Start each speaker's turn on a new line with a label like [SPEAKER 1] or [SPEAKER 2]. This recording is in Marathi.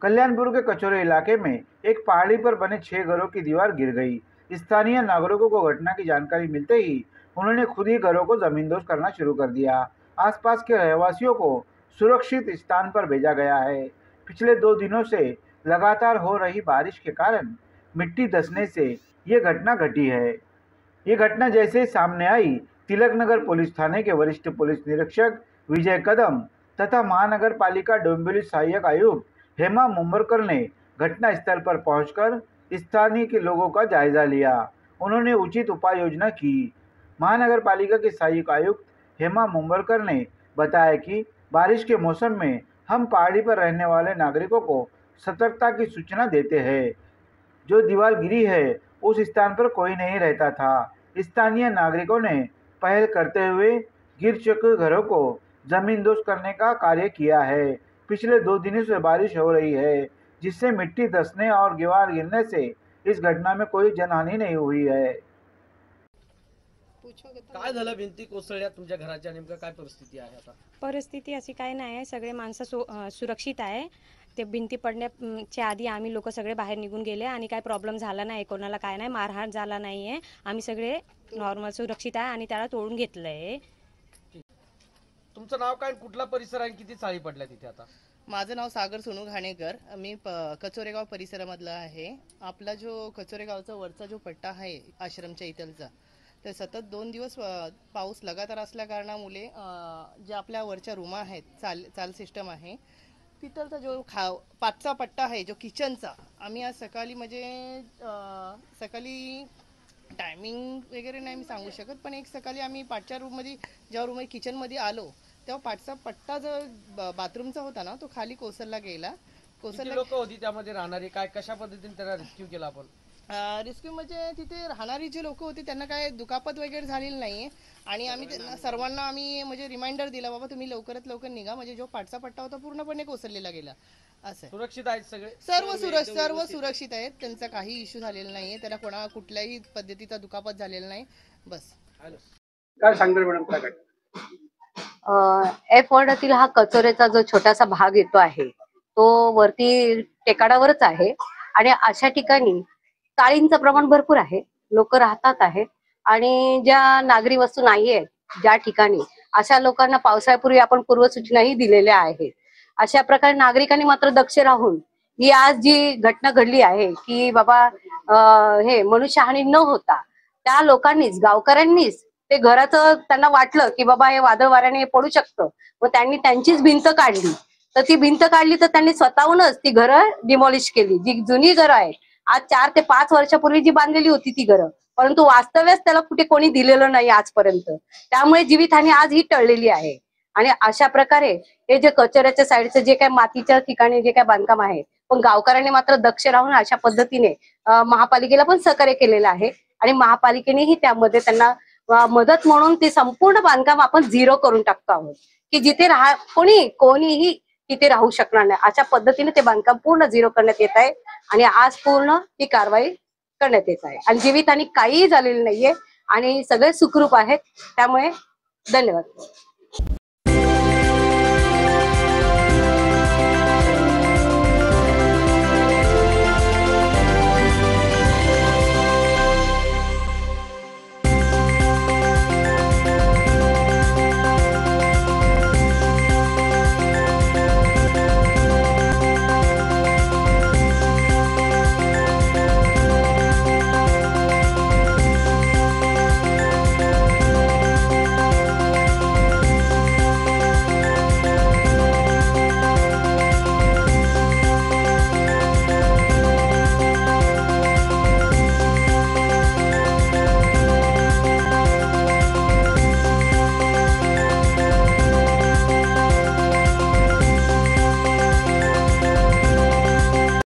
[SPEAKER 1] कल्याणपुर के कचौरे इलाके में एक पहाड़ी पर बने 6 घरों की दीवार गिर गई। स्थानीय नागरिकों को घटना की जानकारी मिलते ही उन्होंने खुद ही घरों को जमींदोज करना शुरू कर दिया। आसपास के रहवासियों को सुरक्षित स्थान पर भेजा गया है। पिछले 2 दिनों से लगातार हो रही बारिश के कारण मिट्टी धंसने से ये घटना घटी है। ये घटना जैसे ही सामने आई, तिलकनगर पुलिस थाने के वरिष्ठ पुलिस निरीक्षक विजय कदम तथा महानगर पालिका डोंबिवली सहायक आयुक्त हेमा मुंबरकर ने घटना स्थल पर पहुंचकर स्थानीय के लोगों का जायजा लिया। उन्होंने उचित उपाय योजना की। महानगर पालिका के सहायक आयुक्त हेमा मुंबरकर ने बताया कि बारिश के मौसम में हम पहाड़ी पर रहने वाले नागरिकों को सतर्कता की सूचना देते हैं। जो दीवार गिरी है उस स्थान पर कोई नहीं रहता था। स्थानीय नागरिकों ने पहल करते हुए गिर चुके घरों को जमींदोज करने का कार्य किया है। पिछले 2 दिनों से बारिश हो रही है, जिससे मिट्टी धंसने और दीवार गिरने से इस घटना में कोई जनहानि नहीं हुई है।
[SPEAKER 2] काय झालं? भिंती कोसळल्या तुमच्या घराच्या, नेमकं काय परिस्थिती आहे आता?
[SPEAKER 3] परिस्थिती अशी काही नाही आहे, सगळे माणसं सुरक्षित आहे। ते भिंती पडण्याच्या आधी आम्ही लोक सगळे बाहेर निघून गेले आणि काय प्रॉब्लेम झाला नाही, कोणाला काय नाही, मारहाण झाला नाहीये। आम्ही सगळे नॉर्मल सुरक्षित आहे आणि त्याला तोडून घेतलंय।
[SPEAKER 2] तुमचं नाव काय, कुठला परिसर आहे, किती चाळी पडल्या तिथे आता?
[SPEAKER 4] माझं नाव सागर सोनू घाणेकर, मी कचोरेगाव परिसरामधला आहे। आपला जो कचोरेगावचा वरचा जो पट्टा आहे आश्रमच्या इथलचा, तर सतत 2 दिवस पाऊस लगातार असल्या कारणामुळे जे आपल्या वरच्या रूमा आहेत, चाल सिस्टम आहे, तिथलचा जो पाचचा पट्टा आहे जो किचनचा, आम्ही आज सकाळी म्हणजे सकाळी टायमिंग वगैरे नाही मी सांगू शकत, पण एक सकाळी आम्ही पाचच्या रूममध्ये जेव्हा रूम किचनमध्ये आलो तेव्हा पाचचा पट्टा जो बाथरूमचा होता ना, तो खाली कोसळला गेला।
[SPEAKER 2] किती लोक होती त्यामध्ये राहणारी, काय कशा पद्धतीने त्याला रेस्क्यू केला आपण?
[SPEAKER 4] रेस्क्यू म्हणजे तिथे राहणारी जे लोक होती त्यांना काय दुखापत वगैरे झालेली नाहीये आणि आम्ही सर्वांना आम्ही म्हणजे रिमाइंडर दिला, बाबा तुम्ही लवकरात लवकर निघा, म्हणजे जो पाठचा पट्टा होता पूर्णपणे कोसळलेला गेला। असं
[SPEAKER 2] सुरक्षित आहेत सगळे?
[SPEAKER 4] सर्व सुरक्षित आहेत, त्यांचा काही इश्यू झालेला नाहीये, त्याला कुठल्याही पद्धतीचा दुखापत झालेला नाही। बस
[SPEAKER 1] काय सांगणार मॅडम? काय
[SPEAKER 5] एफ वॉर्डातील हा कचोरेचा जो छोटासा भाग येतो आहे तो वरती टेकाडावरच आहे आणि अशा ठिकाणी काळींचं प्रमाण भरपूर आहे, लोक राहतात आहे आणि ज्या नागरी वस्तू नाही आहेत ज्या ठिकाणी, अशा लोकांना पावसाळ्यापूर्वी आपण पूर्वसूचनाही दिलेल्या आहेत। अशा प्रकारे नागरिकांनी मात्र दक्ष राहून ही आज जी घटना घडली आहे की बाबा हे मनुष्यहानी न होता त्या लोकांनीच, गावकऱ्यांनीच ते घराचं त्यांना वाटलं की बाबा हे वादळ वाऱ्याने पडू शकतं, व त्यांनी त्यांचीच भिंत काढली। तर ती भिंत काढली तर त्यांनी स्वतःहूनच ती घरं डिमॉलिश केली। जी जुनी घरं आहेत, आज 4 ते 5 वर्षापूर्वी जी बांधलेली होती ती घरं, परंतु वास्तव्यास त्याला कुठे कोणी दिलेलं नाही आजपर्यंत, त्यामुळे जीवितहानी आज ही टळलेली आहे। आणि अशा प्रकारे हे जे कचऱ्याच्या साईडचं जे काय मातीच्या ठिकाणी जे काय बांधकाम आहे, पण गावकऱ्यांनी मात्र दक्ष राहून अशा पद्धतीने महापालिकेला पण सहकार्य केलेलं आहे आणि महापालिकेनेही त्यामध्ये त्यांना मदत म्हणून ते संपूर्ण बांधकाम आपण 0 करून टाकतो आहोत की जिथे कोणीही तिथे राहू शकणार नाही, अशा पद्धतीने ते बांधकाम पूर्ण 0 करण्यात येत आहे आणि आज पूर्ण ही कारवाई करण्यात येत आहे आणि जीवितहानी काहीही झालेली नाहीये आणि सगळे सुखरूप आहेत। त्यामुळे धन्यवाद।